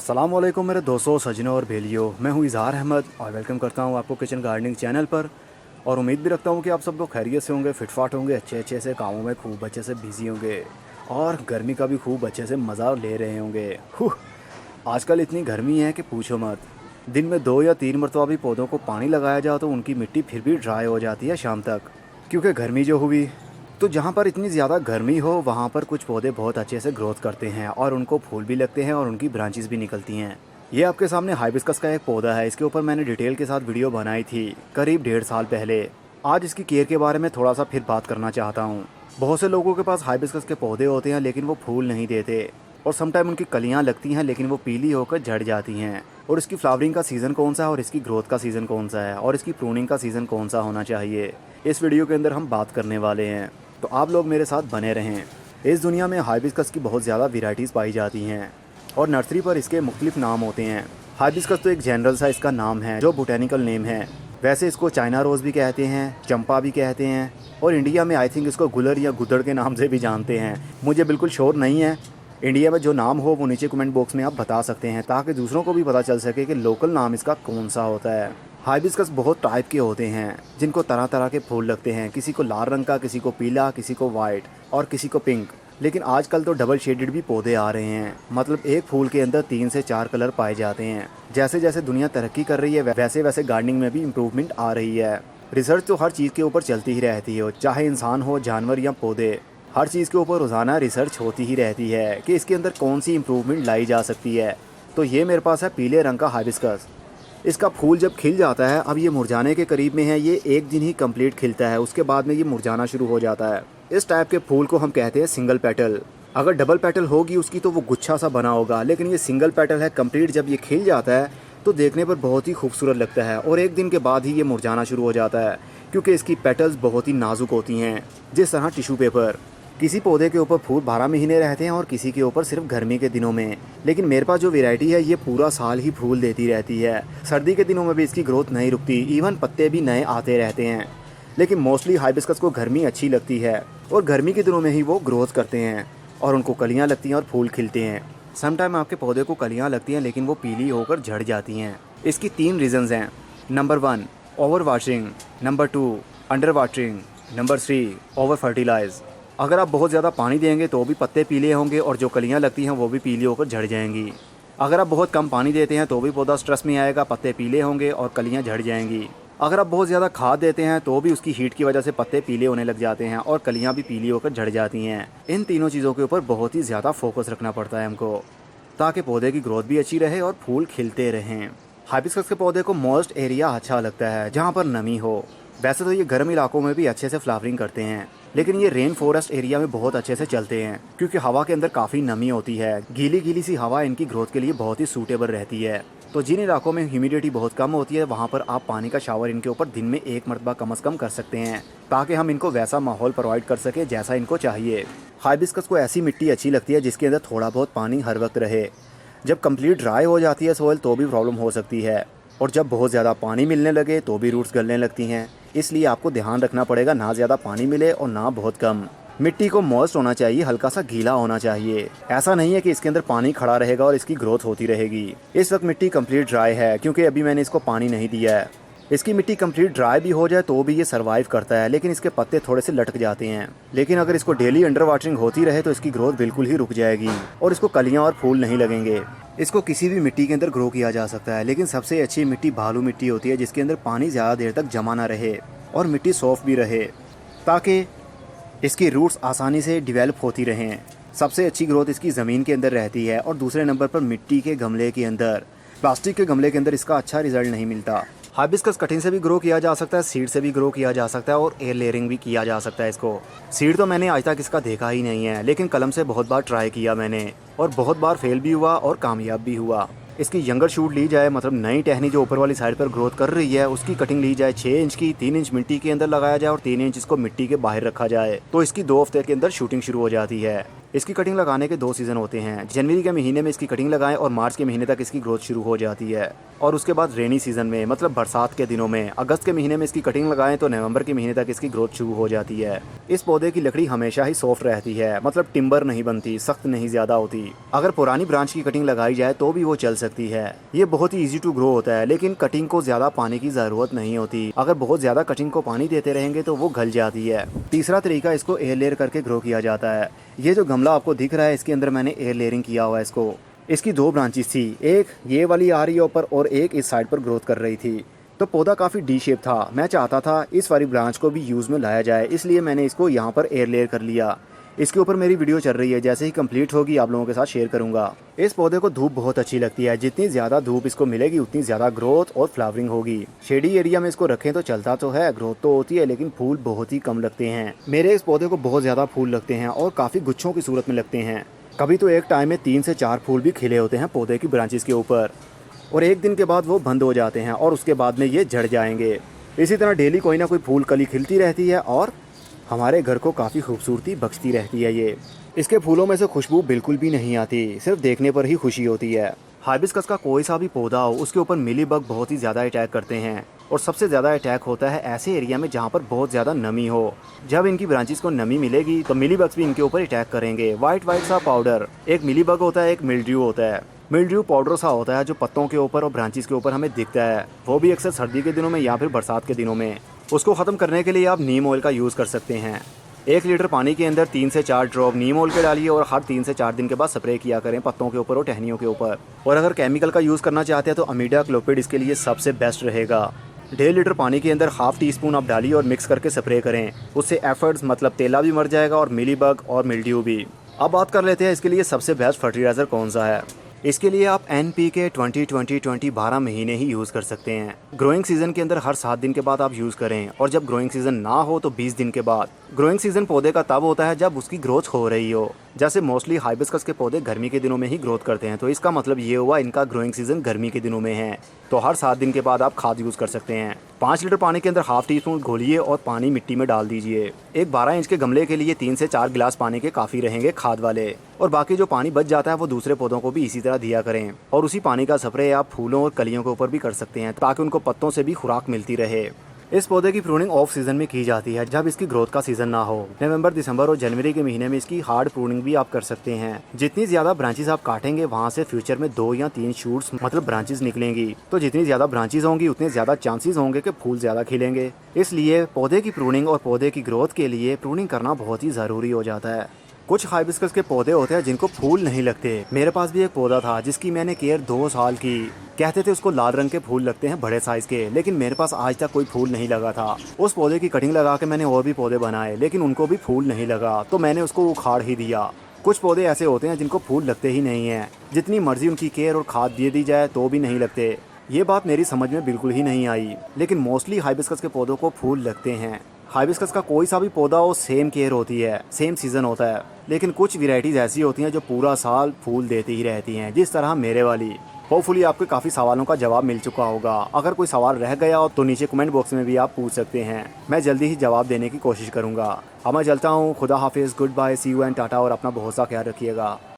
अस्सलामुअलैकुम मेरे दोस्तों, सजनों और भेलियों। मैं हूं इज़हार अहमद और वेलकम करता हूं आपको किचन गार्डनिंग चैनल पर। और उम्मीद भी रखता हूं कि आप सब लोग खैरियत से होंगे, फिटफाट होंगे, अच्छे से कामों में खूब अच्छे से बिजी होंगे और गर्मी का भी खूब अच्छे से मज़ा ले रहे होंगे। आजकल इतनी गर्मी है कि पूछो मत। दिन में 2 या 3 मरतबा भी पौधों को पानी लगाया जाओ तो उनकी मिट्टी फिर भी ड्राई हो जाती है शाम तक, क्योंकि गर्मी जो हुई। तो जहाँ पर इतनी ज़्यादा गर्मी हो वहाँ पर कुछ पौधे बहुत अच्छे से ग्रोथ करते हैं और उनको फूल भी लगते हैं और उनकी ब्रांचेस भी निकलती हैं। ये आपके सामने हाइबिस्कस का एक पौधा है। इसके ऊपर मैंने डिटेल के साथ वीडियो बनाई थी करीब 1.5 साल पहले। आज इसकी केयर के बारे में थोड़ा सा फिर बात करना चाहता हूँ। बहुत से लोगों के पास हाइबिस्कस के पौधे होते हैं लेकिन वो फूल नहीं देते, और समटाइम उनकी कलियाँ लगती हैं लेकिन वो पीली होकर झड़ जाती हैं। और इसकी फ्लावरिंग का सीज़न कौन सा है और इसकी ग्रोथ का सीज़न कौन सा है और इसकी प्रूनिंग का सीज़न कौन सा होना चाहिए, इस वीडियो के अंदर हम बात करने वाले हैं। तो आप लोग मेरे साथ बने रहें। इस दुनिया में हाइबिस्कस की बहुत ज़्यादा वेराइटीज़ पाई जाती हैं और नर्सरी पर इसके मुख्तलिफ नाम होते हैं। हाइबिस्कस तो एक जनरल सा इसका नाम है जो बोटेनिकल नेम है। वैसे इसको चाइना रोज़ भी कहते हैं, चंपा भी कहते हैं, और इंडिया में आई थिंक इसको गुलर या गुदड़ के नाम से भी जानते हैं। मुझे बिल्कुल श्योर नहीं है। इंडिया में जो नाम हो वो नीचे कमेंट बॉक्स में आप बता सकते हैं ताकि दूसरों को भी पता चल सके कि लोकल नाम इसका कौन सा होता है। हाइबिस्कस बहुत टाइप के होते हैं जिनको तरह तरह के फूल लगते हैं, किसी को लाल रंग का, किसी को पीला, किसी को वाइट और किसी को पिंक। लेकिन आजकल तो डबल शेडेड भी पौधे आ रहे हैं, मतलब एक फूल के अंदर 3 से 4 कलर पाए जाते हैं। जैसे जैसे दुनिया तरक्की कर रही है वैसे वैसे गार्डनिंग में भी इम्प्रूवमेंट आ रही है। रिसर्च तो हर चीज़ के ऊपर चलती ही रहती है, चाहे इंसान हो, जानवर या पौधे। हर चीज़ के ऊपर रोज़ाना रिसर्च होती ही रहती है कि इसके अंदर कौन सी इम्प्रूवमेंट लाई जा सकती है। तो ये मेरे पास है पीले रंग का हाइबिस्कस। इसका फूल जब खिल जाता है, अब ये मुरझाने के करीब में है, ये 1 दिन ही कंप्लीट खिलता है, उसके बाद में ये मुरझाना शुरू हो जाता है। इस टाइप के फूल को हम कहते हैं सिंगल पेटल। अगर डबल पेटल होगी उसकी तो वो गुच्छा सा बना होगा, लेकिन ये सिंगल पेटल है कंप्लीट। जब ये खिल जाता है तो देखने पर बहुत ही खूबसूरत लगता है और 1 दिन के बाद ही ये मुरझाना शुरू हो जाता है, क्योंकि इसकी पेटल्स बहुत ही नाजुक होती हैं, जिस तरह टिश्यू पेपर। किसी पौधे के ऊपर फूल 12 महीने रहते हैं और किसी के ऊपर सिर्फ गर्मी के दिनों में। लेकिन मेरे पास जो वैरायटी है ये पूरा साल ही फूल देती रहती है। सर्दी के दिनों में भी इसकी ग्रोथ नहीं रुकती, इवन पत्ते भी नए आते रहते हैं। लेकिन मोस्टली हाइबिस्कस को गर्मी अच्छी लगती है और गर्मी के दिनों में ही वो ग्रोथ करते हैं और उनको कलियाँ लगती हैं और फूल खिलते हैं। समटाइम आपके पौधे को कलियाँ लगती हैं लेकिन वो पीली होकर झड़ जाती हैं। इसकी 3 रीज़न्स हैं। Number 1 over watering, number 2 under watering, number 3 over fertilize. अगर आप बहुत ज़्यादा पानी देंगे तो भी पत्ते पीले होंगे और जो कलियाँ लगती हैं वो भी पीली होकर झड़ जाएंगी। अगर आप बहुत कम पानी देते हैं तो भी पौधा स्ट्रेस में आएगा, पत्ते पीले होंगे और कलियाँ झड़ जाएंगी। अगर आप बहुत ज़्यादा खाद देते हैं तो भी उसकी हीट की वजह से पत्ते पीले होने लग जाते हैं और कलियाँ भी पीली होकर झड़ जाती हैं। इन तीनों चीज़ों के ऊपर बहुत ही ज़्यादा फोकस रखना पड़ता है हमको, ताकि पौधे की ग्रोथ भी अच्छी रहे और फूल खिलते रहें। हाइबिस्कस के पौधे को मॉइस्ट एरिया अच्छा लगता है, जहाँ पर नमी हो। वैसे तो ये गर्म इलाकों में भी अच्छे से फ्लावरिंग करते हैं, लेकिन ये रेन फॉरेस्ट एरिया में बहुत अच्छे से चलते हैं, क्योंकि हवा के अंदर काफ़ी नमी होती है। गीली गीली सी हवा इनकी ग्रोथ के लिए बहुत ही सूटेबल रहती है। तो जिन इलाकों में ह्यूमिडिटी बहुत कम होती है वहाँ पर आप पानी का शावर इनके ऊपर दिन में 1 मरतबा कम से कम कर सकते हैं, ताकि हम इनको वैसा माहौल प्रोवाइड कर सकें जैसा इनको चाहिए। हाइबिस्कस को ऐसी मिट्टी अच्छी लगती है जिसके अंदर थोड़ा बहुत पानी हर वक्त रहे। जब कंप्लीट ड्राई हो जाती है सोइल तो भी प्रॉब्लम हो सकती है, और जब बहुत ज़्यादा पानी मिलने लगे तो भी रूट्स गलने लगती हैं। इसलिए आपको ध्यान रखना पड़ेगा, ना ज़्यादा पानी मिले और ना बहुत कम। मिट्टी को मॉइस्ट होना चाहिए, हल्का सा गीला होना चाहिए। ऐसा नहीं है कि इसके अंदर पानी खड़ा रहेगा और इसकी ग्रोथ होती रहेगी। इस वक्त मिट्टी कंप्लीट ड्राई है क्योंकि अभी मैंने इसको पानी नहीं दिया है। इसकी मिट्टी कंप्लीट ड्राई भी हो जाए तो भी ये सर्वाइव करता है, लेकिन इसके पत्ते थोड़े से लटक जाते हैं। लेकिन अगर इसको डेली अंडर वाटरिंग होती रहे तो इसकी ग्रोथ बिल्कुल ही रुक जाएगी और इसको कलियाँ और फूल नहीं लगेंगे। इसको किसी भी मिट्टी के अंदर ग्रो किया जा सकता है, लेकिन सबसे अच्छी मिट्टी बालू मिट्टी होती है, जिसके अंदर पानी ज़्यादा देर तक जमा ना रहे और मिट्टी सॉफ्ट भी रहे, ताकि इसकी रूट्स आसानी से डिवेलप होती रहें। सबसे अच्छी ग्रोथ इसकी ज़मीन के अंदर रहती है और दूसरे नंबर पर मिट्टी के गमले के अंदर। प्लास्टिक के गमले के अंदर इसका अच्छा रिजल्ट नहीं मिलता। हाइबिस्कस कटिंग से भी ग्रो किया जा सकता है, सीड से भी ग्रो किया जा सकता है और एयर लेयरिंग भी किया जा सकता है। इसको सीड तो मैंने आज तक इसका देखा ही नहीं है, लेकिन कलम से बहुत बार ट्राई किया मैंने और बहुत बार फेल भी हुआ और कामयाब भी हुआ। इसकी यंगर शूट ली जाए, मतलब नई टहनी जो ऊपर वाली साइड पर ग्रोथ कर रही है, उसकी कटिंग ली जाए 6 इंच की, 3 इंच मिट्टी के अंदर लगाया जाए और 3 इंच इसको मिट्टी के बाहर रखा जाए, तो इसकी 2 हफ्ते के अंदर शूटिंग शुरू हो जाती है। इसकी कटिंग लगाने के 2 सीज़न होते हैं। जनवरी के महीने में इसकी कटिंग लगाएं और मार्च के महीने तक इसकी ग्रोथ शुरू हो जाती है। और उसके बाद रेनी सीज़न में मतलब बरसात के दिनों में अगस्त के महीने में इसकी कटिंग लगाएं तो नवंबर के महीने तक इसकी ग्रोथ शुरू हो जाती है। इस पौधे की लकड़ी हमेशा ही सॉफ्ट रहती है, मतलब टिम्बर नहीं बनती, सख्त नहीं ज़्यादा होती। अगर पुरानी ब्रांच की कटिंग लगाई जाए तो भी वो चल सकती है। ये बहुत ही ईजी टू ग्रो होता है, लेकिन कटिंग को ज़्यादा पानी की ज़रूरत नहीं होती। अगर बहुत ज़्यादा कटिंग को पानी देते रहेंगे तो वो गल जाती है। तीसरा तरीका, इसको एयर लेयर करके ग्रो किया जाता है। ये जो गमला आपको दिख रहा है इसके अंदर मैंने एयर लेयरिंग किया हुआ है इसको। इसकी 2 ब्रांचेस थी, एक ये वाली आ रही है ऊपर और एक इस साइड पर ग्रोथ कर रही थी। तो पौधा काफ़ी डी शेप था। मैं चाहता था इस वाली ब्रांच को भी यूज़ में लाया जाए, इसलिए मैंने इसको यहाँ पर एयर लेयर कर लिया। इसके ऊपर मेरी वीडियो चल रही है, जैसे ही कंप्लीट होगी आप लोगों के साथ शेयर करूँगा। इस पौधे को धूप बहुत अच्छी लगती है। जितनी ज़्यादा धूप इसको मिलेगी उतनी ज़्यादा ग्रोथ और फ्लावरिंग होगी। शेडी एरिया में इसको रखें तो चलता तो है, ग्रोथ तो होती है, लेकिन फूल बहुत ही कम लगते हैं। मेरे इस पौधे को बहुत ज़्यादा फूल लगते हैं और काफ़ी गुच्छों की सूरत में लगते हैं। कभी तो एक टाइम में 3 से 4 फूल भी खिले होते हैं पौधे की ब्रांचेस के ऊपर, और एक दिन के बाद वो बंद हो जाते हैं और उसके बाद में ये झड़ जाएंगे। इसी तरह डेली कोई ना कोई फूल कली खिलती रहती है और हमारे घर को काफ़ी खूबसूरती बख्शती रहती है। ये इसके फूलों में से खुशबू बिल्कुल भी नहीं आती, सिर्फ देखने पर ही खुशी होती है। हाइबिस्कस का कोई सा भी पौधा हो उसके ऊपर मिली बग बहुत ही ज़्यादा अटैक करते हैं, और सबसे ज़्यादा अटैक होता है ऐसे एरिया में जहाँ पर बहुत ज़्यादा नमी हो। जब इनकी ब्रांचेस को नमी मिलेगी तो मिली बग्स भी इनके ऊपर अटैक करेंगे। वाइट वाइट सा पाउडर, एक मिली बग होता है, एक मिल्ड्यू होता है। मिल्ड्यू पाउडर सा होता है जो पत्तों के ऊपर और ब्रांचेस के ऊपर हमें दिखता है, वो भी अक्सर सर्दी के दिनों में या फिर बरसात के दिनों में। उसको ख़त्म करने के लिए आप नीम ऑयल का यूज़ कर सकते हैं। 1 लीटर पानी के अंदर 3 से 4 ड्रॉप नीम ऑयल के डालिए और हर 3 से 4 दिन के बाद स्प्रे किया करें पत्तों के ऊपर और टहनियों के ऊपर। और अगर केमिकल का यूज़ करना चाहते हैं तो अमीडा क्लोपिड इसके लिए सबसे बेस्ट रहेगा। 1.5 लीटर पानी के अंदर ½ टीस्पून आप डालिए और मिक्स करके स्प्रे करें। उससे एफर्ट्स मतलब तेला भी मर जाएगा और मिलीबग और मिल्ड्यू भी। अब बात कर लेते हैं इसके लिए सबसे बेस्ट फर्टिलाइज़र कौन सा है। इसके लिए आप NPK 20-20-20 12 महीने ही यूज़ कर सकते हैं। ग्रोइंग सीजन के अंदर हर 7 दिन के बाद आप यूज़ करें, और जब ग्रोइंग सीजन ना हो तो 20 दिन के बाद। ग्रोइंग सीजन पौधे का तब होता है जब उसकी ग्रोथ हो रही हो। जैसे मोस्टली हाइबिस्कस के पौधे गर्मी के दिनों में ही ग्रोथ करते हैं, तो इसका मतलब ये हुआ इनका ग्रोइंग सीजन गर्मी के दिनों में है। तो हर 7 दिन के बाद आप खाद यूज़ कर सकते हैं। 5 लीटर पानी के अंदर ½ टीस्पून घोलिए और पानी मिट्टी में डाल दीजिए। एक 12 इंच के गमले के लिए 3 से 4 गिलास पानी के काफ़ी रहेंगे खाद वाले, और बाकी जो पानी बच जाता है वो दूसरे पौधों को भी इसी तरह दिया करें। और उसी पानी का स्प्रे आप फूलों और कलियों के ऊपर भी कर सकते हैं ताकि उनको पत्तों से भी खुराक मिलती रहे। इस पौधे की प्रूनिंग ऑफ सीजन में की जाती है, जब इसकी ग्रोथ का सीजन ना हो। नवंबर, दिसंबर और जनवरी के महीने में इसकी हार्ड प्रूनिंग भी आप कर सकते हैं। जितनी ज्यादा ब्रांचेस आप काटेंगे वहाँ से फ्यूचर में 2 या 3 शूट्स मतलब ब्रांचेस निकलेंगी। तो जितनी ज्यादा ब्रांचेस होंगी उतने ज्यादा चांसेस होंगे कि फूल ज्यादा खिलेंगे। इसलिए पौधे की प्रूनिंग और पौधे की ग्रोथ के लिए प्रूनिंग करना बहुत ही जरूरी हो जाता है। कुछ हाइबिस्कस के पौधे होते हैं जिनको फूल नहीं लगते। मेरे पास भी एक पौधा था जिसकी मैंने केयर 2 साल की। कहते थे उसको लाल रंग के फूल लगते हैं बड़े साइज के, लेकिन मेरे पास आज तक कोई फूल नहीं लगा था। उस पौधे की कटिंग लगा के मैंने और भी पौधे बनाए, लेकिन उनको भी फूल नहीं लगा, तो मैंने उसको उखाड़ ही दिया। कुछ पौधे ऐसे होते हैं जिनको फूल लगते ही नहीं हैं, जितनी मर्जी उनकी केयर और खाद दे दी जाए तो भी नहीं लगते। ये बात मेरी समझ में बिल्कुल ही नहीं आई, लेकिन मोस्टली हाइबिस्कस के पौधों को फूल लगते हैं। हाइबिस्कस का कोई सा भी पौधा हो सेम केयर होती है, सेम सीजन होता है, लेकिन कुछ वैरायटीज ऐसी होती हैं जो पूरा साल फूल देती ही रहती हैं, जिस तरह मेरे वाली। होपफुली आपके काफ़ी सवालों का जवाब मिल चुका होगा। अगर कोई सवाल रह गया हो तो नीचे कमेंट बॉक्स में भी आप पूछ सकते हैं, मैं जल्दी ही जवाब देने की कोशिश करूँगा। अब मैं चलता हूँ, खुदा हाफिज़, good bye, see you and tata, और अपना बहुत सा ख्याल रखिएगा।